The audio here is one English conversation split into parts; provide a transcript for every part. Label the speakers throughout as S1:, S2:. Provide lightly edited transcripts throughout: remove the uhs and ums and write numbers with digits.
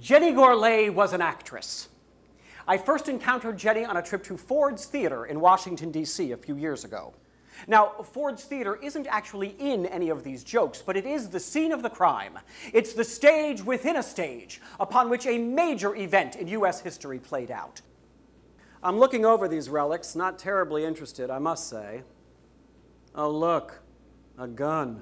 S1: Jenny Gourlay was an actress. I first encountered Jenny on a trip to Ford's Theater in Washington, D.C. a few years ago. Now, Ford's Theater isn't actually in any of these jokes, but it is the scene of the crime. It's the stage within a stage upon which a major event in U.S. history played out. I'm looking over these relics, not terribly interested, I must say. Oh, look, a gun.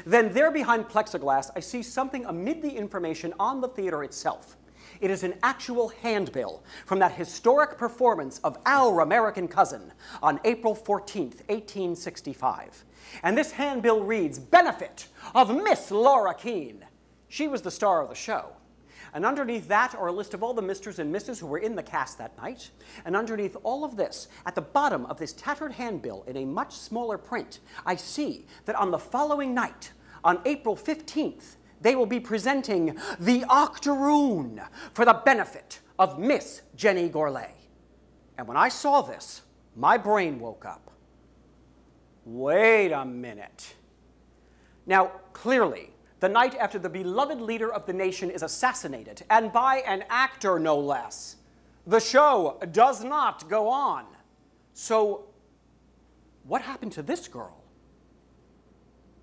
S1: Then there behind plexiglass, I see something amid the information on the theater itself. It is an actual handbill from that historic performance of Our American Cousin on April 14th, 1865. And this handbill reads, "Benefit of Miss Laura Keene." She was the star of the show. And underneath that are a list of all the Misters and Misses who were in the cast that night. And underneath all of this, at the bottom of this tattered handbill in a much smaller print, I see that on the following night, on April 15th, they will be presenting the Octoroon for the benefit of Miss Jenny Gourlay. And when I saw this, my brain woke up. Wait a minute. Now, clearly, the night after the beloved leader of the nation is assassinated, and by an actor no less, the show does not go on. So, what happened to this girl?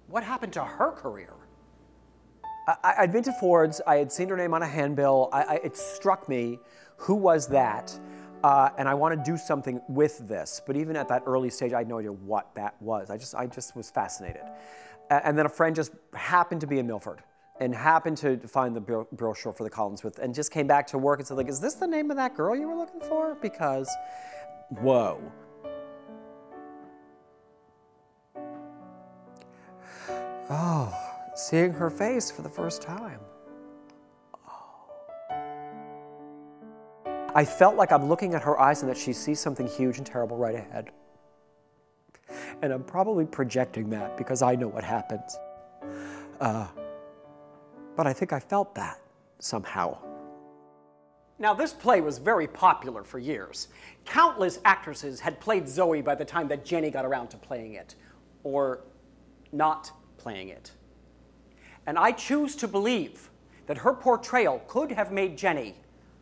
S1: What happened to her career?
S2: I'd been to Ford's, I had seen her name on a handbill, it struck me, who was that? And I want to do something with this, but even at that early stage, I had no idea what that was. I just was fascinated. And then a friend just happened to be in Milford and happened to find the brochure for the Collinsworth and just came back to work and said, like, is this the name of that girl you were looking for? Because, whoa. Oh, seeing her face for the first time. Oh. I felt like I'm looking at her eyes and that she sees something huge and terrible right ahead. And I'm probably projecting that because I know what happens. But I think I felt that somehow.
S1: Now, this play was very popular for years. Countless actresses had played Zoe by the time that Jenny got around to playing it, or not playing it. And I choose to believe that her portrayal could have made Jenny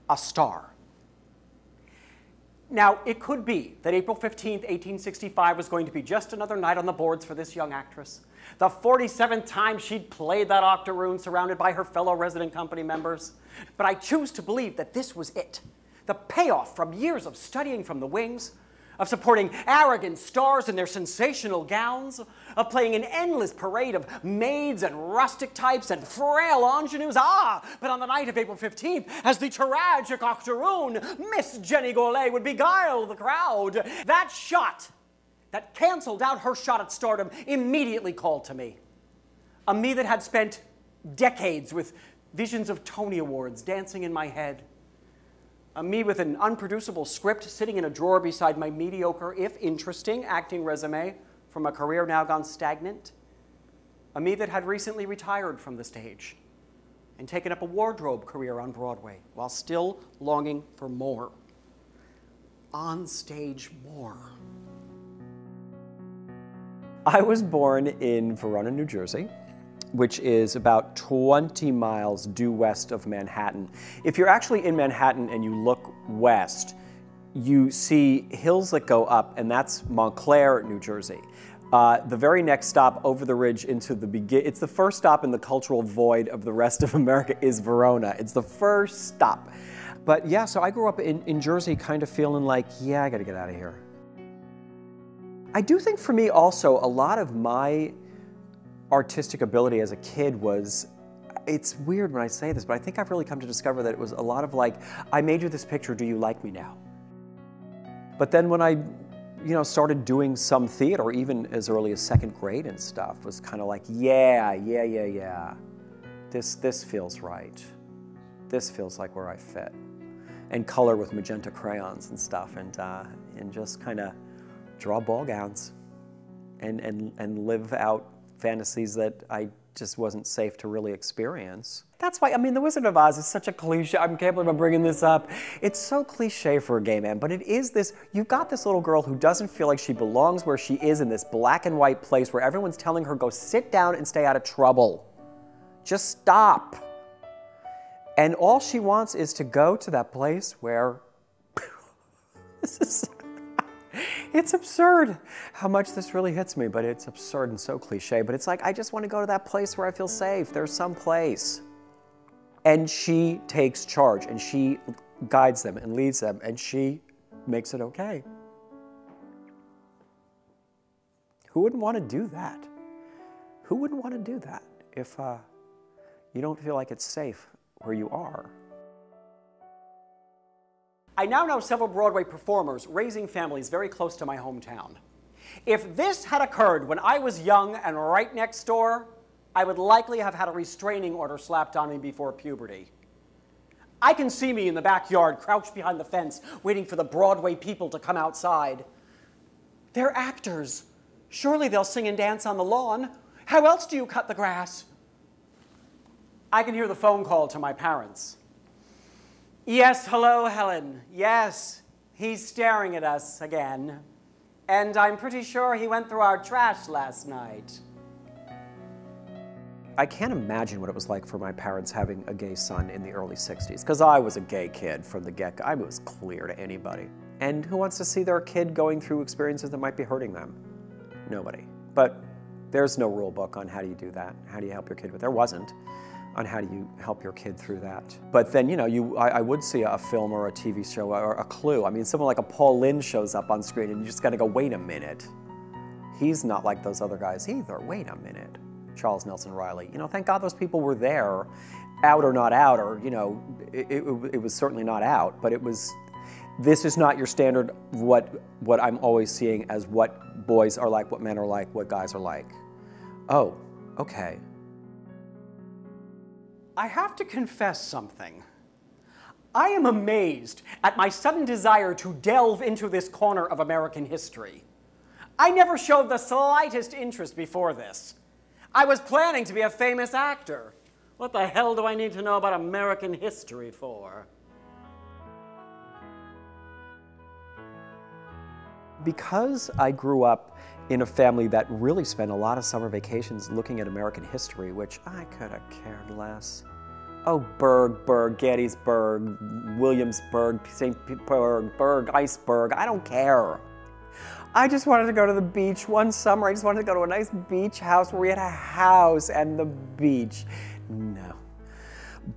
S1: a star. Now, it could be that April 15th, 1865 was going to be just another night on the boards for this young actress. The 47th time she'd played that Octoroon surrounded by her fellow resident company members. But I choose to believe that this was it. The payoff from years of studying from the wings, of supporting arrogant stars in their sensational gowns, of playing an endless parade of maids and rustic types and frail ingenues. But on the night of April 15th, as the tragic Octoroon, Miss Jenny Gourlay would beguile the crowd. That shot, that canceled out her shot at stardom, immediately called to me. A me that had spent decades with visions of Tony Awards dancing in my head. A me with an unproducible script sitting in a drawer beside my mediocre, if interesting, acting resume from a career now gone stagnant. A me that had recently retired from the stage and taken up a wardrobe career on Broadway while still longing for more. On stage more.
S2: I was born in Verona, New Jersey, which is about 20 miles due west of Manhattan. If you're actually in Manhattan and you look west, you see hills that go up, and that's Montclair, New Jersey. The very next stop over the ridge into it's the first stop in the cultural void of the rest of America is Verona. It's the first stop. But yeah, so I grew up in Jersey kind of feeling like, yeah, I gotta get out of here. I do think for me also, a lot of my artistic ability as a kid was, it's weird when I say this, but I think I've really come to discover that it was a lot of like, I made you this picture, do you like me now? But then when I, started doing some theater, even as early as second grade and stuff, was kind of like, yeah. This feels right. This feels like where I fit. And color with magenta crayons and stuff, and just kind of draw ball gowns and live out fantasies that I just wasn't safe to really experience. That's why, The Wizard of Oz is such a cliche. I can't believe I'm bringing this up. It's so cliche for a gay man, but it is this, you've got this little girl who doesn't feel like she belongs where she is in this black and white place where everyone's telling her, go sit down and stay out of trouble. Just stop. And all she wants is to go to that place where, it's absurd how much this really hits me, but it's absurd and so cliche. But it's like, I just want to go to that place where I feel safe. There's some place. And she takes charge, and she guides them and leads them, and she makes it okay. Who wouldn't want to do that? Who wouldn't want to do that if you don't feel like it's safe where you are?
S1: I now know several Broadway performers raising families very close to my hometown. If this had occurred when I was young and right next door, I would likely have had a restraining order slapped on me before puberty. I can see me in the backyard, crouched behind the fence, waiting for the Broadway people to come outside. They're actors. Surely they'll sing and dance on the lawn. How else do you cut the grass? I can hear the phone call to my parents. Yes, hello, Helen. Yes, he's staring at us again. And I'm pretty sure he went through our trash last night.
S2: I can't imagine what it was like for my parents having a gay son in the early 60s, because I was a gay kid from the get-go. I was clear to anybody. And who wants to see their kid going through experiences that might be hurting them? Nobody. But there's no rule book on how do you do that. How do you help your kid with it? There wasn't on how do you help your kid through that. But then, you know, I would see a film or a TV show or a Clue. I mean, someone like a Paul Lynde shows up on screen and you just gotta go, wait a minute. He's not like those other guys either. Wait a minute. Charles Nelson Riley. You know, thank God those people were there, out or not out, or, you know, it was certainly not out, but it was, this is not your standard, what I'm always seeing as what boys are like, what men are like, what guys are like. Oh, okay.
S1: I have to confess something. I am amazed at my sudden desire to delve into this corner of American history. I never showed the slightest interest before this. I was planning to be a famous actor. What the hell do I need to know about American history for?
S2: Because I grew up in a family that really spent a lot of summer vacations looking at American history, which I could have cared less. Oh, Berg, Gettysburg, Williamsburg, St. Petersburg, Iceberg, I don't care. I just wanted to go to the beach one summer. I just wanted to go to a nice beach house where we had a house and the beach. No.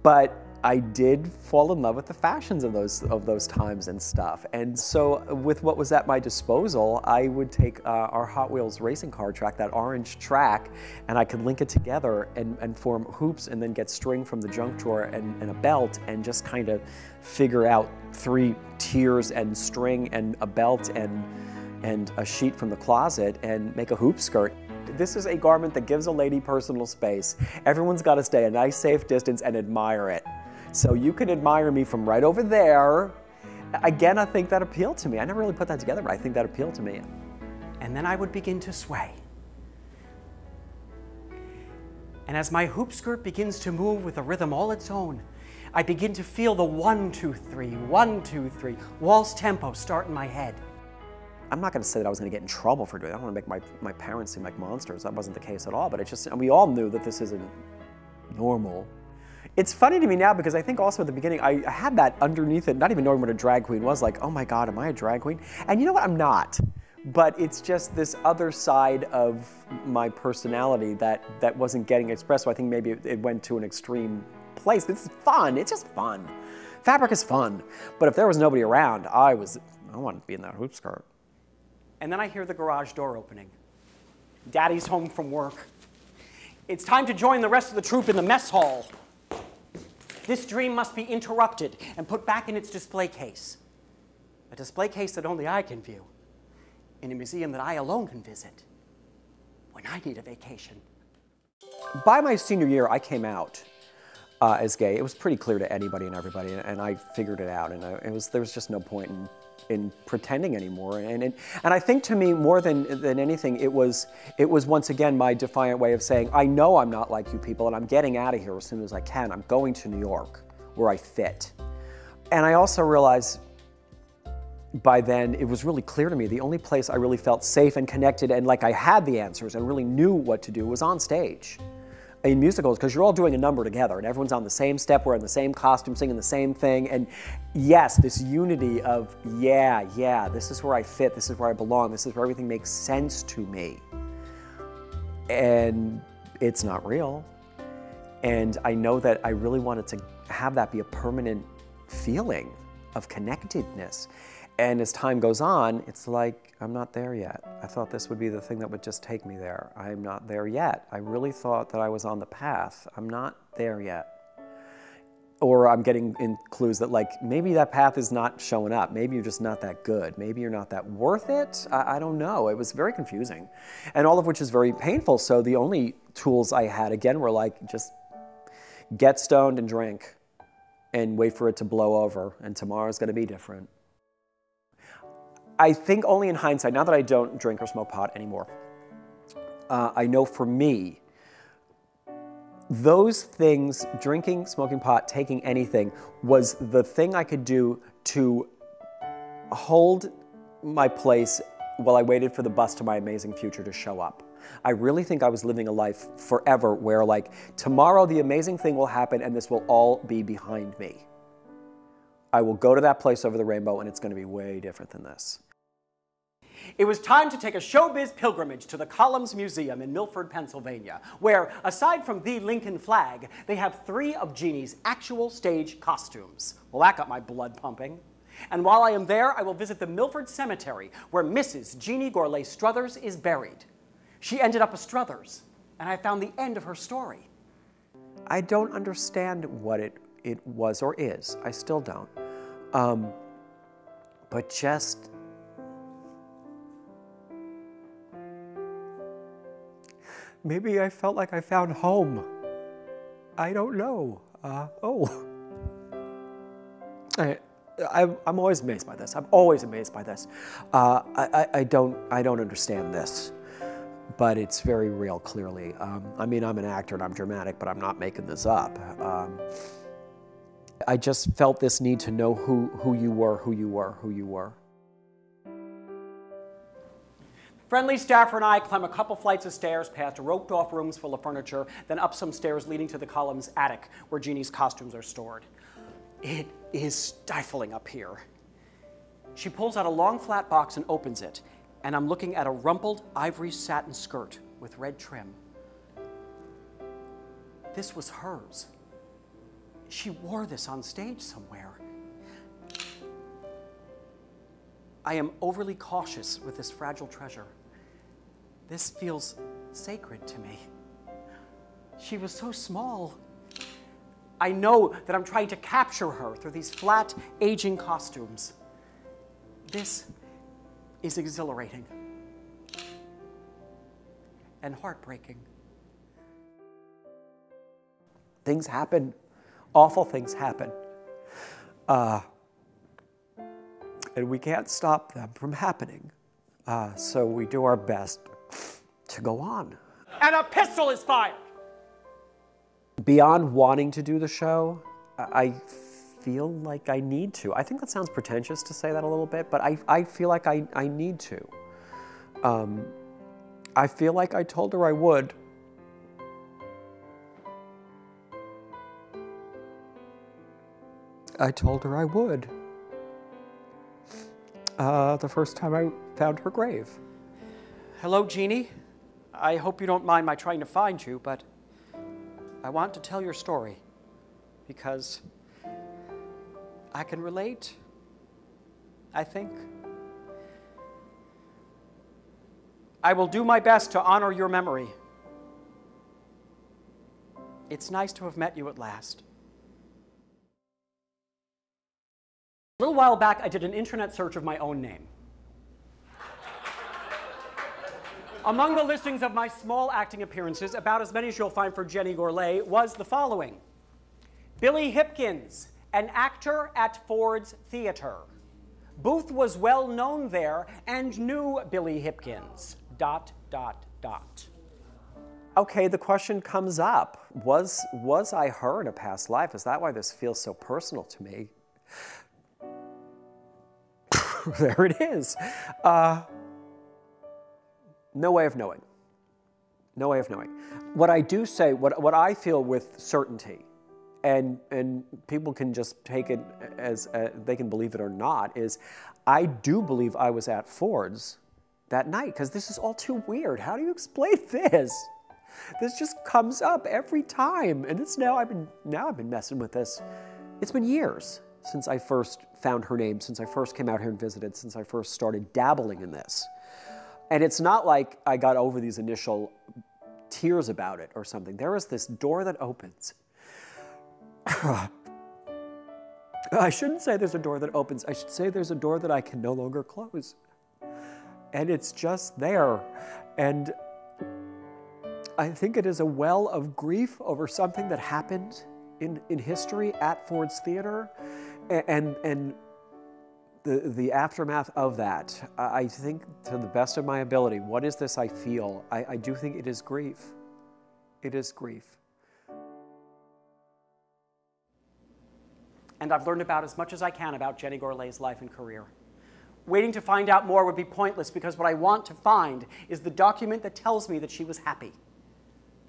S2: But I did fall in love with the fashions of those times and stuff. And so with what was at my disposal, I would take our Hot Wheels racing car track, that orange track, and I could link it together and form hoops and then get string from the junk drawer and a belt and just kind of figure out 3 tiers and string and a belt and a sheet from the closet and make a hoop skirt. This is a garment that gives a lady personal space. Everyone's got to stay a nice, safe distance and admire it. So you can admire me from right over there. Again, I think that appealed to me. I never really put that together, but I think that appealed to me.
S1: And then I would begin to sway. And as my hoop skirt begins to move with a rhythm all its own, I begin to feel the 1, 2, 3, 1, 2, 3 waltz tempo start in my head.
S2: I'm not going to say that I was going to get in trouble for doing it. I don't want to make my parents seem like monsters. That wasn't the case at all. But it's just, and we all knew that this isn't normal. It's funny to me now because I think also at the beginning I had that underneath it, not even knowing what a drag queen was, like, oh my God, am I a drag queen? And you know what, I'm not. But it's just this other side of my personality that wasn't getting expressed, so I think maybe it went to an extreme place. This is fun, it's just fun. Fabric is fun. But if there was nobody around, I wanted to be in that hoop skirt.
S1: And then I hear the garage door opening. Daddy's home from work. It's time to join the rest of the troupe in the mess hall. This dream must be interrupted and put back in its display case. A display case that only I can view, in a museum that I alone can visit, when I need a vacation.
S2: By my senior year, I came out as gay. It was pretty clear to anybody and everybody, and I figured it out, and there was just no point in pretending anymore. And I think to me, more than anything, it was once again my defiant way of saying, I know I'm not like you people, and I'm getting out of here as soon as I can. I'm going to New York, where I fit. And I also realized by then, it was really clear to me, the only place I really felt safe and connected and like I had the answers and really knew what to do was on stage. in musicals, because you're all doing a number together and everyone's on the same step, wearing the same costume, singing the same thing. And yes, this unity of, yeah, this is where I fit, this is where I belong, this is where everything makes sense to me. And it's not real. And I know that I really wanted to have that be a permanent feeling of connectedness. And as time goes on, it's like, I'm not there yet. I thought this would be the thing that would just take me there. I'm not there yet. I really thought that I was on the path. I'm not there yet. Or I'm getting in clues that like, maybe that path is not showing up. Maybe you're just not that good. Maybe you're not that worth it. I don't know. It was very confusing. And all of which is very painful. So the only tools I had, again, were like, just get stoned and drink and wait for it to blow over. And tomorrow's gonna be different. I think only in hindsight, now that I don't drink or smoke pot anymore, I know for me, those things, drinking, smoking pot, taking anything, was the thing I could do to hold my place while I waited for the bus to my amazing future to show up. I really think I was living a life forever where like, tomorrow the amazing thing will happen and this will all be behind me. I will go to that place over the rainbow and it's gonna be way different than this.
S1: It was time to take a showbiz pilgrimage to the Columns Museum in Milford, Pennsylvania, where, aside from the Lincoln flag, they have 3 of Jeannie's actual stage costumes. Well, that got my blood pumping. And while I am there, I will visit the Milford Cemetery, where Mrs. Jeannie Gourlay Struthers is buried. She ended up a Struthers, and I found the end of her story.
S2: I don't understand what it was or is. I still don't. But just... maybe I felt like I found home. I don't know. I'm always amazed by this. I'm always amazed by this. I don't understand this, but it's very real, clearly. I mean, I'm an actor and I'm dramatic, but I'm not making this up. I just felt this need to know who you were.
S1: Friendly staffer and I climb a couple flights of stairs past roped-off rooms full of furniture, then up some stairs leading to the Columns attic, where Jeannie's costumes are stored. It is stifling up here. She pulls out a long flat box and opens it, and I'm looking at a rumpled ivory satin skirt with red trim. This was hers. She wore this on stage somewhere. I am overly cautious with this fragile treasure. This feels sacred to me. She was so small. I know that I'm trying to capture her through these flat, aging costumes. This is exhilarating and heartbreaking.
S2: Things happen. Awful things happen. And we can't stop them from happening. So we do our best to go on.
S1: And a pistol is fired!
S2: Beyond wanting to do the show, I feel like I need to. I think that sounds pretentious to say that a little bit, but I feel like I need to. I feel like I told her I would. I told her I would. The first time I found her grave.
S1: Hello, Jeannie. I hope you don't mind my trying to find you, but I want to tell your story because I can relate, I think. I will do my best to honor your memory. It's nice to have met you at last. A little while back, I did an internet search of my own name. Among the listings of my small acting appearances, about as many as you'll find for Jenny Gourlay, was the following: Billy Hipkins, an actor at Ford's Theater. Booth was well known there and knew Billy Hipkins, ...
S2: Okay, the question comes up. Was I her in a past life? Is that why this feels so personal to me? There it is. No way of knowing. No way of knowing. What I do say, what I feel with certainty, and people can just take it as they can believe it or not, is I do believe I was at Ford's that night, because this is all too weird. How do you explain this? This just comes up every time, and it's now I've been messing with this. It's been years since I first found her name, since I first came out here and visited, since I first started dabbling in this. And it's not like I got over these initial tears about it or something. There is this door that opens. I shouldn't say there's a door that opens. I should say there's a door that I can no longer close. And it's just there. And I think it is a well of grief over something that happened in history at Ford's Theater, and the aftermath of that. I think, to the best of my ability, what is this I feel? I do think it is grief. It is grief.
S1: And I've learned about as much as I can about Jenny Gourlay's life and career. Waiting to find out more would be pointless, because what I want to find is the document that tells me that she was happy.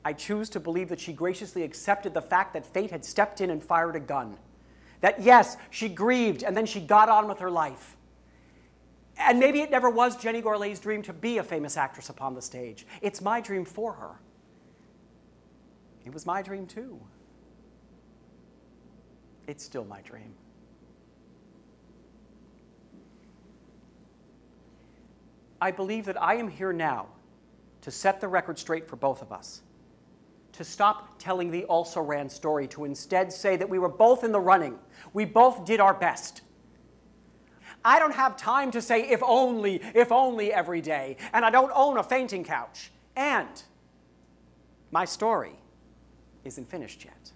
S1: I choose to believe that she graciously accepted the fact that fate had stepped in and fired a gun. That yes, she grieved and then she got on with her life. And maybe it never was Jenny Gourlay's dream to be a famous actress upon the stage. It's my dream for her. It was my dream too. It's still my dream. I believe that I am here now to set the record straight for both of us. To stop telling the also-ran story, to instead say that we were both in the running. We both did our best. I don't have time to say if only every day, and I don't own a fainting couch. And my story isn't finished yet.